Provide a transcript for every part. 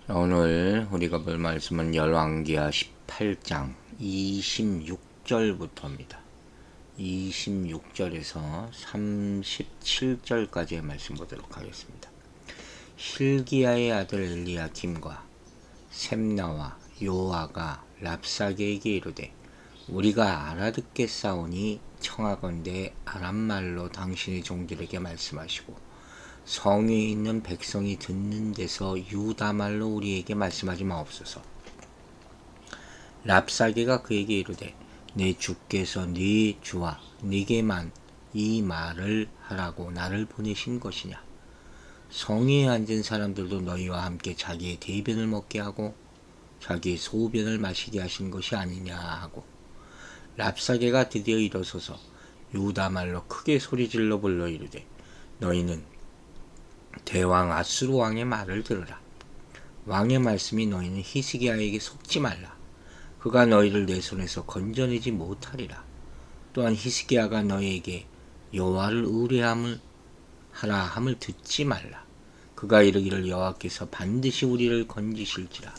오늘 우리가 볼 말씀은 열왕기하 18장 26절부터입니다. 26절에서 37절까지의 말씀 보도록 하겠습니다. hil기야의 아들 엘리야김과 셈나와 요아가 랍사게에게 이르되 우리가 알아듣겠사오니 청하건대 아람말로 당신의 종들에게 말씀하시고 성에 있는 백성이 듣는 데서 유다말로 우리에게 말씀하지 마옵소서. 랍사게가 그에게 이르되 내 주께서 네 주와 네게만 이 말을 하라고 나를 보내신 것이냐. 성에 앉은 사람들도 너희와 함께 자기의 대변을 먹게 하고 자기의 소변을 마시게 하신 것이 아니냐 하고, 랍사게가 드디어 일어서서 유다말로 크게 소리질러 불러 이르되 너희는 대왕 아수르 왕의 말을 들으라. 왕의 말씀이 너희는 히스기야에게 속지 말라. 그가 너희를 내 손에서 건져내지 못하리라. 또한 히스기야가 너희에게 여호와를 의뢰함을 하라 함을 듣지 말라. 그가 이르기를 여호와께서 반드시 우리를 건지실지라.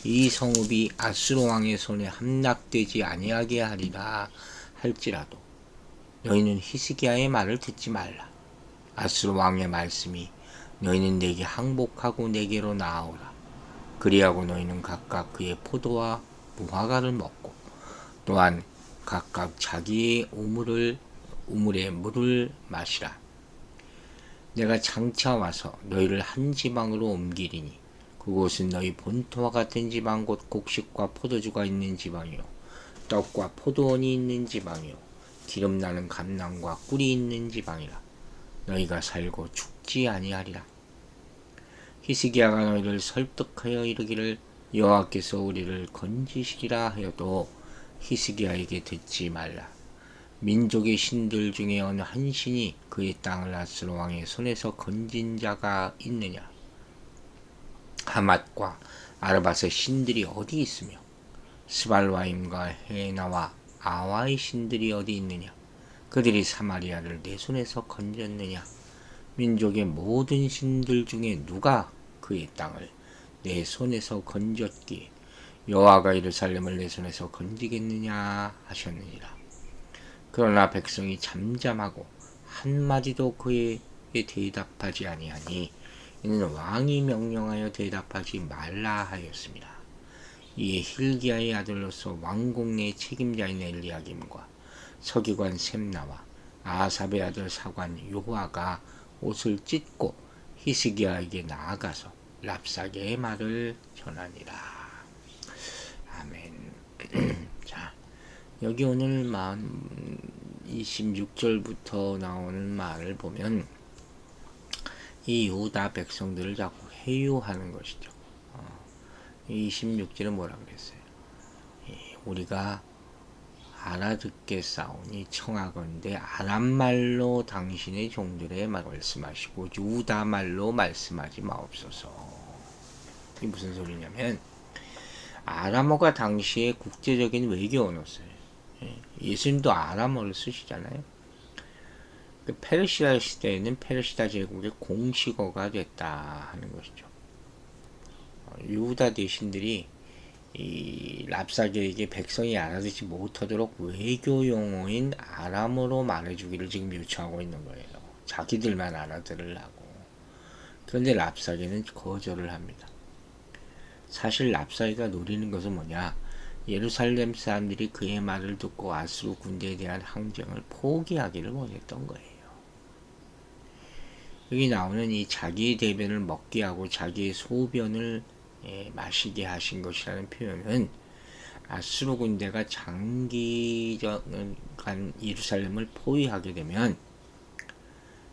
이 성읍이 아수르 왕의 손에 함락되지 아니하게 하리라 할지라도 너희는 히스기야의 말을 듣지 말라. 아수르 왕의 말씀이 너희는 내게 항복하고 내게로 나아오라. 그리하고 너희는 각각 그의 포도와 무화과를 먹고 또한 각각 자기의 우물에 물을 마시라. 내가 장차 와서 너희를 한 지방으로 옮기리니 그곳은 너희 본토와 같은 지방, 곧 곡식과 포도주가 있는 지방이요 떡과 포도원이 있는 지방이요 기름나는 감람과 꿀이 있는 지방이라. 너희가 살고 죽지 아니하리라. 히스기야가 너희를 설득하여 이르기를 여호와께서 우리를 건지시리라 하여도 히스기야에게 듣지 말라. 민족의 신들 중에 어느 한 신이 그의 땅을 아수르 왕의 손에서 건진 자가 있느냐. 하맛과 아르밧의 신들이 어디 있으며 스발와임과 헤나와 아와의 신들이 어디 있느냐. 그들이 사마리아를 내 손에서 건졌느냐. 민족의 모든 신들 중에 누가 그의 땅을 내 손에서 건졌기에 여호와가 예루살렘을 내 손에서 건지겠느냐 하셨느니라. 그러나 백성이 잠잠하고 한마디도 그에 대답하지 아니하니 이는 왕이 명령하여 대답하지 말라 하였습니다. 이에 hil기야의 아들로서 왕궁의 책임자인 엘리야김과 서기관 셈나와 아삽의 아들 사관 요아가 옷을 찢고 히스기야에게 나아가서 랍사게의 말을 전하니라. 아멘. 자, 여기 오늘 26절부터 나오는 말을 보면 이 유다 백성들을 자꾸 회유하는 것이죠. 26절은 뭐라 그랬어요? 우리가 알아듣겠사오니 청하건대 아람말로 당신의 종들의 말씀하시고 유다말로 말씀하지 마옵소서. 이게 무슨 소리냐면 아람어가 당시에 국제적인 외교 언어였어요. 예수님도 아람어를 쓰시잖아요. 페르시아 시대에는 페르시아 제국의 공식어가 됐다 하는 것이죠. 유다 대신들이 이 랍사게에게 백성이 알아듣지 못하도록 외교 용어인 아람어로 말해주기를 지금 요청하고 있는 거예요. 자기들만 알아들으려고. 그런데 랍사게는 거절을 합니다. 사실 랍사게가 노리는 것은 뭐냐? 예루살렘 사람들이 그의 말을 듣고 아수르 군대에 대한 항쟁을 포기하기를 원했던 거예요. 여기 나오는 이 자기의 대변을 먹게 하고 자기의 소변을 마시게 하신 것이라는 표현은 아수르 군대가 장기간 예루살렘을 포위하게 되면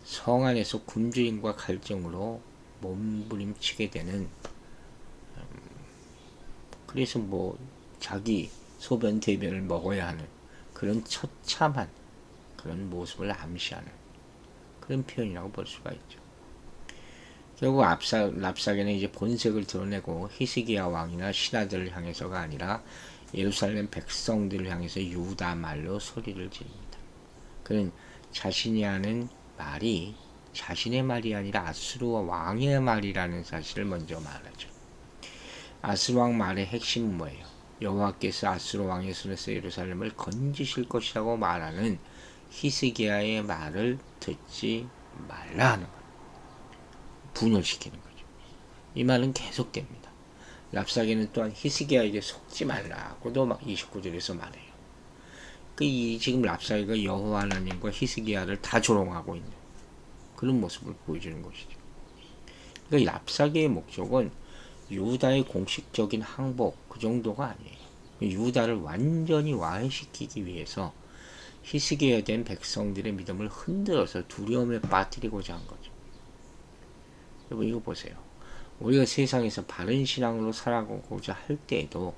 성 안에서 굶주림과 갈증으로 몸부림치게 되는, 그래서 자기 소변 대변을 먹어야 하는 그런 처참한 그런 모습을 암시하는 그런 표현이라고 볼 수가 있죠. 결국 랍사게는 이제 본색을 드러내고 히스기야 왕이나 신하들을 향해서가 아니라 예루살렘 백성들을 향해서 유다 말로 소리를 지릅니다. 그는 자신이 하는 말이 자신의 말이 아니라 아수르 왕의 말이라는 사실을 먼저 말하죠. 아수르 왕 말의 핵심은 뭐예요? 여호와께서 아수르 왕의 손에서 예루살렘을 건지실 것이라고 말하는 히스기야의 말을 듣지 말라 하는 거예요. 분열시키는 거죠. 이 말은 계속됩니다. 랍사게는 또한 히스기야에게 속지 말라고도 막 29절에서 말해요. 지금 랍사게가 여호와 하나님과 히스기야를 다 조롱하고 있는 그런 모습을 보여주는 것이죠. 그러니까 랍사게의 목적은 유다의 공식적인 항복 그 정도가 아니에요. 유다를 완전히 와해시키기 위해서 히스기야에 대한 백성들의 믿음을 흔들어서 두려움에 빠뜨리고자 한 거죠. 여러분 이거 보세요. 우리가 세상에서 바른 신앙으로 살아가고자 할 때에도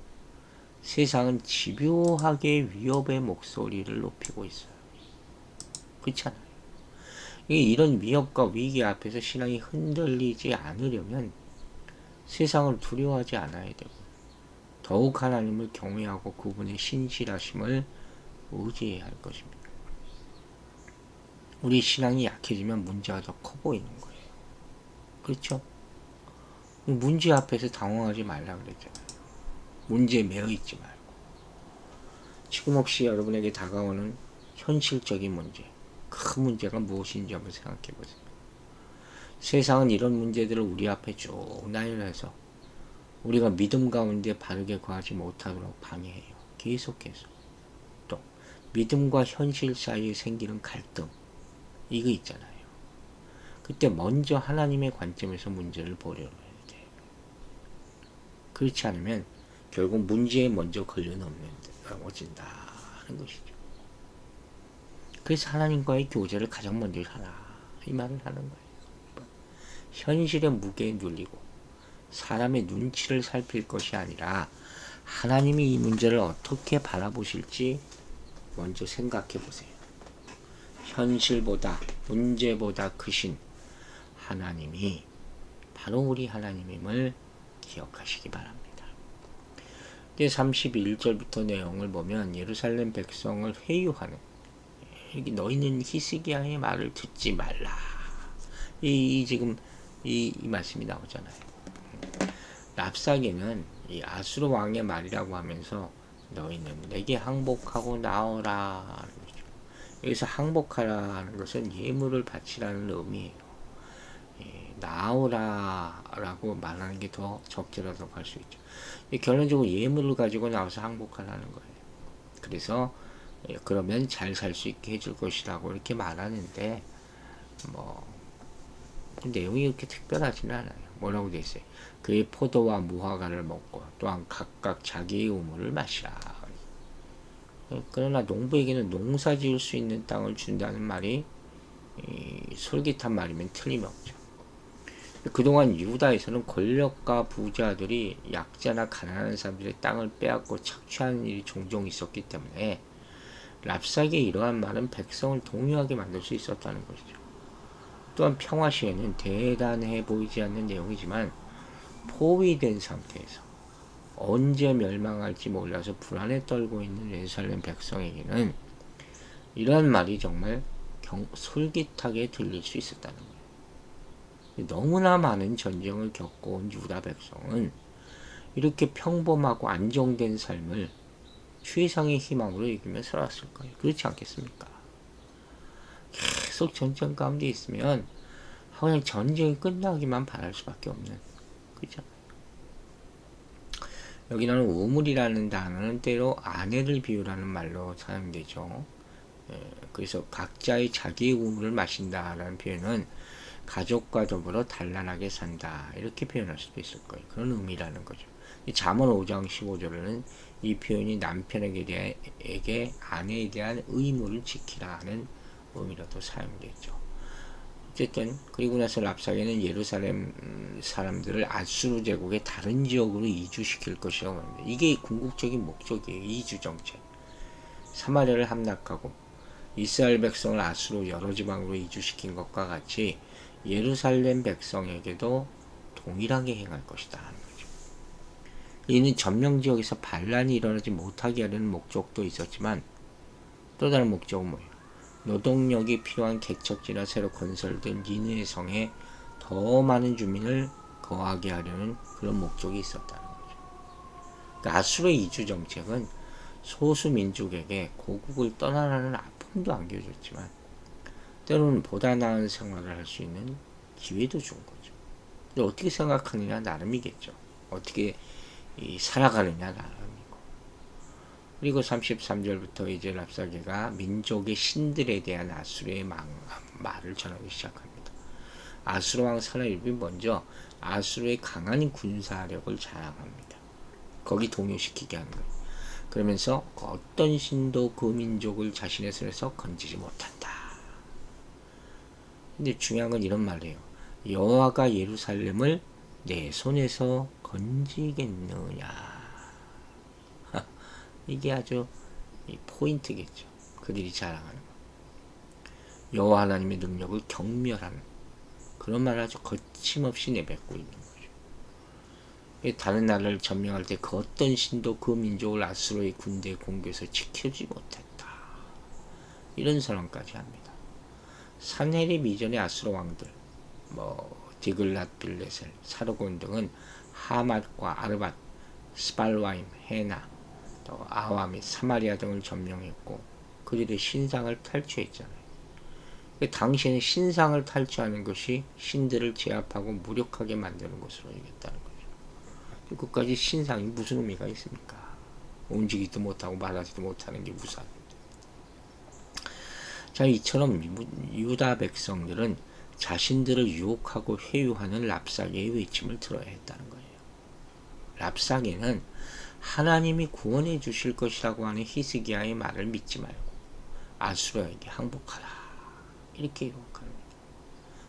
세상은 집요하게 위협의 목소리를 높이고 있어요. 그렇지 않아요? 이런 위협과 위기 앞에서 신앙이 흔들리지 않으려면 세상을 두려워하지 않아야 되고 더욱 하나님을 경외하고 그분의 신실하심을 의지해야 할 것입니다. 우리 신앙이 약해지면 문제가 더 커 보이는 거예요. 그렇죠? 문제 앞에서 당황하지 말라 그랬잖아요. 문제에 매여 있지 말고. 지금 혹시 여러분에게 다가오는 현실적인 문제, 큰 문제가 무엇인지 한번 생각해 보세요. 세상은 이런 문제들을 우리 앞에 쭉 나열해서 우리가 믿음 가운데 바르게 거하지 못하도록 방해해요. 계속해서. 또 믿음과 현실 사이에 생기는 갈등, 이거 있잖아요. 그때 먼저 하나님의 관점에서 문제를 보려고 해야 돼요. 그렇지 않으면 결국 문제에 먼저 걸려넘어진다 하는 것이죠. 그래서 하나님과의 교제를 가장 먼저 하라 이 말을 하는 거예요. 현실의 무게에 눌리고 사람의 눈치를 살필 것이 아니라 하나님이 이 문제를 어떻게 바라보실지 먼저 생각해 보세요. 현실보다 문제보다 크신 하나님이 바로 우리 하나님임을 기억하시기 바랍니다. 31절부터 내용을 보면 예루살렘 백성을 회유하는 여기 너희는 히스기야의 말을 듣지 말라. 지금 이 말씀이 나오잖아요. 랍사게는 이 아수르 왕의 말이라고 하면서 너희는 내게 항복하고 나오라 하는 거죠. 여기서 항복하라는 것은 예물을 바치라는 의미예요. 나오라 라고 말하는 게 더 적절하다고 할 수 있죠. 결론적으로 예물을 가지고 나와서 항복하라는 거예요. 그래서 그러면 잘 살 수 있게 해줄 것이라고 이렇게 말하는데 내용이 그렇게 특별하지는 않아요. 뭐라고 돼 있어요? 그의 포도와 무화과를 먹고 또한 각각 자기의 우물을 마시라. 그러나 농부에게는 농사 지을 수 있는 땅을 준다는 말이 솔깃한 말이면 틀림없죠. 그동안 유다에서는 권력가 부자들이 약자나 가난한 사람들의 땅을 빼앗고 착취하는 일이 종종 있었기 때문에 랍사게의 이러한 말은 백성을 동요하게 만들 수 있었다는 것이죠. 또한 평화 시에는 대단해 보이지 않는 내용이지만 포위된 상태에서 언제 멸망할지 몰라서 불안에 떨고 있는 예루살렘 백성에게는 이러한 말이 정말 솔깃하게 들릴 수 있었다는 거예요. 너무나 많은 전쟁을 겪어온 유다 백성은 이렇게 평범하고 안정된 삶을 최상의 희망으로 여기며 살았을 거예요. 그렇지 않겠습니까? 계속 전쟁 가운데 있으면 그냥 전쟁이 끝나기만 바랄 수밖에 없는, 그죠? 여기 나오는 우물이라는 단어는 때로 아내를 비유라는 말로 사용되죠. 그래서 각자의 자기의 우물을 마신다라는 표현은 가족과 더불어 단란하게 산다 이렇게 표현할 수도 있을 거예요. 그런 의미라는 거죠. 잠언 5장 15절에는 이 표현이 남편에게 아내에 대한 의무를 지키라는 의미로도 사용되죠. 어쨌든 그리고 나서 랍사게는 예루살렘 사람들을 아수르 제국의 다른 지역으로 이주시킬 것이라고 합니다. 이게 궁극적인 목적이에요. 이주 정책. 사마리아를 함락하고 이스라엘 백성을 아수르 여러 지방으로 이주시킨 것과 같이 예루살렘 백성에게도 동일하게 행할 것이다 하는 거죠. 이는 점령 지역에서 반란이 일어나지 못하게 하려는 목적도 있었지만 또 다른 목적은 뭐예요? 노동력이 필요한 개척지나 새로 건설된 니느웨 성에 더 많은 주민을 거하게 하려는 그런 목적이 있었다는 거죠. 그러니까 아수르의 이주 정책은 소수 민족에게 고국을 떠나라는 아픔도 안겨줬지만 때로는 보다 나은 생활을 할 수 있는 기회도 준 거죠. 근데 어떻게 생각하느냐 나름이겠죠. 어떻게 살아가느냐 나름이고. 그리고 33절부터 이제 랍사게가 민족의 신들에 대한 아수르의 말을 전하기 시작합니다. 아수르 왕 사나입이 먼저 아수르의 강한 군사력을 자랑합니다. 거기 동요시키게 하는 거예요. 그러면서 어떤 신도 그 민족을 자신의 손에서 건지지 못한다. 근데 중요한 건 이런 말이에요. 여호와가 예루살렘을 내 손에서 건지겠느냐. 이게 아주 포인트겠죠. 그들이 자랑하는 거. 여호와 하나님의 능력을 경멸하는 그런 말을 아주 거침없이 내뱉고 있는 거죠. 다른 나라를 점령할 때 그 어떤 신도 그 민족을 아수르의 군대의 공격에서 지켜주지 못했다. 이런 선언까지 합니다. 산헤립 이전의 아수르 왕들, 디글랏 빌레셀, 사르곤 등은 하맛과 아르밧, 스발와임, 헤나, 또 아와 및 사마리아 등을 점령했고 그들의 신상을 탈취했잖아요. 당시에는 신상을 탈취하는 것이 신들을 제압하고 무력하게 만드는 것으로 여겼다는 거죠. 끝까지 신상이 무슨 의미가 있습니까? 움직이지도 못하고 말하지도 못하는 게 무사합니다. 자, 이처럼 유다 백성들은 자신들을 유혹하고 회유하는 랍사게의 외침을 들어야 했다는 거예요. 랍사게는 하나님이 구원해 주실 것이라고 하는 히스기야의 말을 믿지 말고 아수르에게 항복하라. 이렇게 유혹합니다.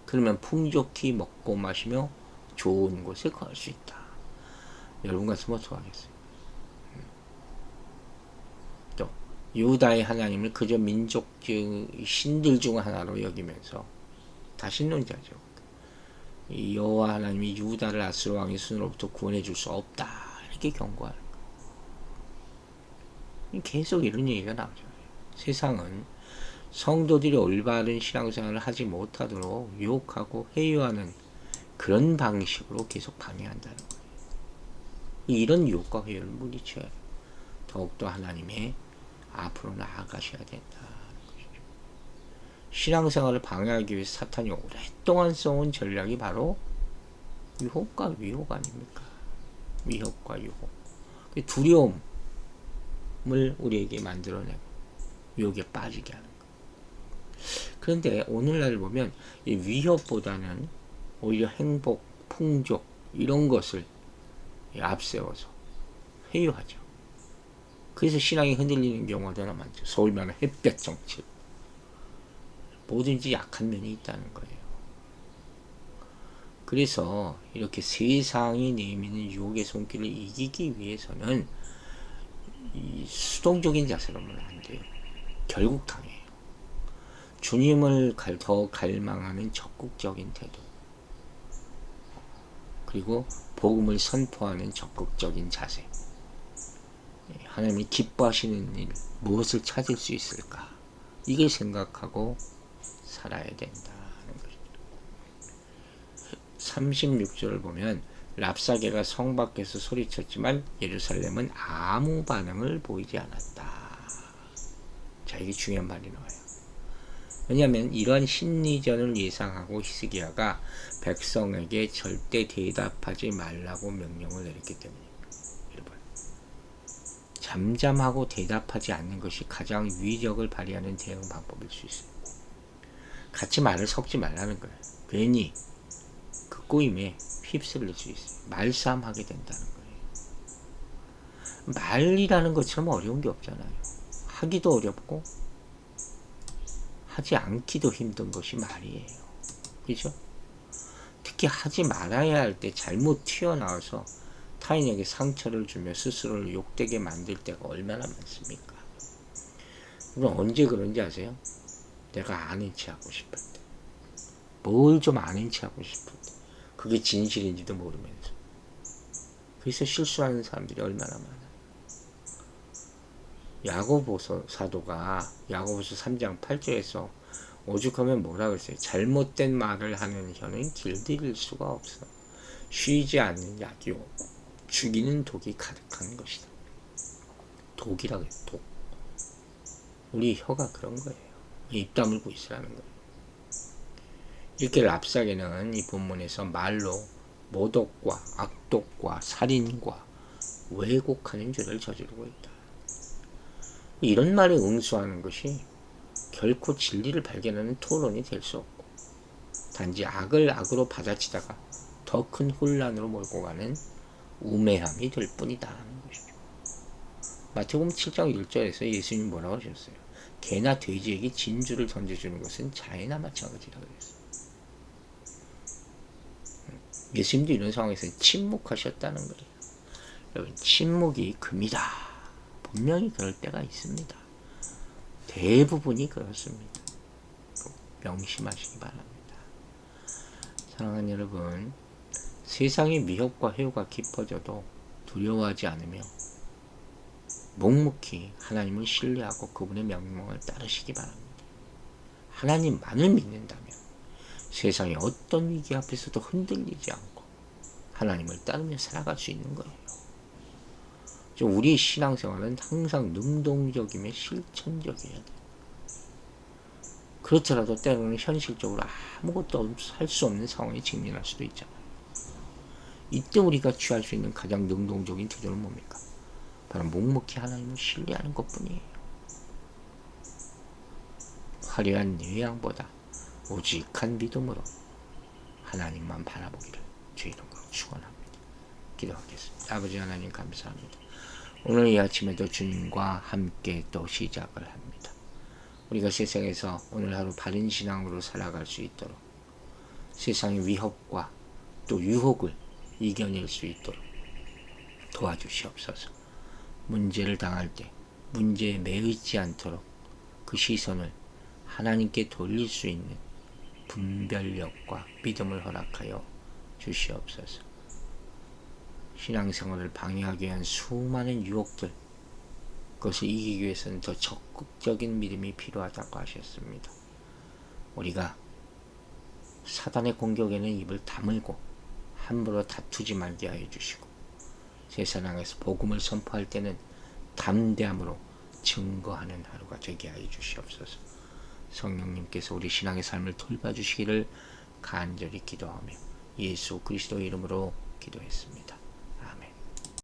그러면 풍족히 먹고 마시며 좋은 곳에 거할 수 있다. 여러분 같으면 어떡하겠어요? 또 유다의 하나님을 그저 민족 신들 중 하나로 여기면서 다신론자죠. 여호와 하나님이 유다를 아수르 왕의 손으로부터 구원해 줄 수 없다. 이렇게 경고하는 거예요. 계속 이런 얘기가 나오잖아요. 세상은 성도들이 올바른 신앙생활을 하지 못하도록 유혹하고 회유하는 그런 방식으로 계속 방해한다는 거예요. 이런 유혹과 회유를 물리쳐야 해요. 더욱더 하나님의 앞으로 나아가셔야 된다는 것이죠. 신앙생활을 방해하기 위해 사탄이 오랫동안 써온 전략이 바로 유혹과 위혹 아닙니까? 위협과 유혹. 두려움을 우리에게 만들어내고 유혹에 빠지게 하는 거예요. 그런데 오늘날 보면 이 위협보다는 오히려 행복, 풍족 이런 것을 앞세워서 회유하죠. 그래서 신앙이 흔들리는 경우가 더 많죠. 소위 말하는 햇볕 정치. 뭐든지 약한 면이 있다는 거예요. 그래서 이렇게 세상이 내미는 유혹의 손길을 이기기 위해서는 이 수동적인 자세로는 안 돼요. 결국 당해요. 주님을 더 갈망하는 적극적인 태도, 그리고 복음을 선포하는 적극적인 자세, 하나님이 기뻐하시는 일, 무엇을 찾을 수 있을까, 이걸 생각하고 살아야 된다는 것입니다. 36절을 보면 랍사게가 성 밖에서 소리쳤지만 예루살렘은 아무 반응을 보이지 않았다. 자, 이게 중요한 말이 나와요. 왜냐하면 이러한 심리전을 예상하고 히스기야가 백성에게 절대 대답하지 말라고 명령을 내렸기 때문입니다. 여러분, 잠잠하고 대답하지 않는 것이 가장 위력을 발휘하는 대응 방법일 수 있어요. 같이 말을 섞지 말라는 거예요. 괜히 그 꼬임에 휩쓸릴 수 있어요. 말싸움하게 된다는 거예요. 말이라는 것처럼 어려운 게 없잖아요. 하기도 어렵고 하지 않기도 힘든 것이 말이에요. 그죠? 특히 하지 말아야 할 때 잘못 튀어나와서 타인에게 상처를 주며 스스로를 욕되게 만들 때가 얼마나 많습니까? 그럼 언제 그런지 아세요? 내가 아는 체 하고 싶을 때, 뭘 좀 아는 체 하고 싶을 때, 그게 진실인지도 모르면서. 그래서 실수하는 사람들이 얼마나 많아요. 야고보서 사도가 야고보서 3장 8절에서 오죽하면 뭐라 그랬어요? 잘못된 말을 하는 혀는 길들일 수가 없어. 쉬지 않는 약이요 죽이는 독이 가득한 것이다. 독이라고 해요. 독. 우리 혀가 그런 거예요. 입 다물고 있으라는 거예요. 이렇게 랍사게는 이 본문에서 말로 모독과 악독과 살인과 왜곡하는 죄를 저지르고 있다. 이런 말에 응수하는 것이 결코 진리를 발견하는 토론이 될 수 없고 단지 악을 악으로 받아치다가 더 큰 혼란으로 몰고 가는 우매함이 될 뿐이다 하는 것이죠. 마태복음 7장 1절에서 예수님 뭐라고 하셨어요? 개나 돼지에게 진주를 던져주는 것은 자에나 마찬가지라고 했어요. 예수님도 이런 상황에서 침묵하셨다는 거예요. 여러분, 침묵이 금이다. 분명히 그럴 때가 있습니다. 대부분이 그렇습니다. 명심하시기 바랍니다. 사랑하는 여러분, 세상의 미혹과 해오가 깊어져도 두려워하지 않으며 묵묵히 하나님을 신뢰하고 그분의 명령을 따르시기 바랍니다. 하나님만을 믿는다면 세상의 어떤 위기 앞에서도 흔들리지 않고 하나님을 따르며 살아갈 수 있는 거예요. 우리 신앙생활은 항상 능동적이며 실천적이어야 돼요. 그렇더라도 때로는 현실적으로 아무것도 할 수 없는 상황에 직면할 수도 있잖아요. 이때 우리가 취할 수 있는 가장 능동적인 태도는 뭡니까? 바로 묵묵히 하나님을 신뢰하는 것뿐이에요. 화려한 외양보다 오직한 믿음으로 하나님만 바라보기를 주 이름으로 축원합니다. 기도하겠습니다. 아버지 하나님 감사합니다. 오늘 이 아침에도 주님과 함께 또 시작을 합니다. 우리가 세상에서 오늘 하루 바른 신앙으로 살아갈 수 있도록 세상의 위협과 또 유혹을 이겨낼 수 있도록 도와주시옵소서. 문제를 당할 때 문제에 매이지 않도록 그 시선을 하나님께 돌릴 수 있는 분별력과 믿음을 허락하여 주시옵소서. 신앙생활을 방해하기 위한 수많은 유혹들, 그것을 이기기 위해서는 더 적극적인 믿음이 필요하다고 하셨습니다. 우리가 사단의 공격에는 입을 다물고 함부로 다투지 말게 하여 주시고 세상에서 복음을 선포할 때는 담대함으로 증거하는 하루가 되게 하여 주시옵소서. 성령님께서 우리 신앙의 삶을 돌봐주시기를 간절히 기도하며 예수 그리스도의 이름으로 기도했습니다.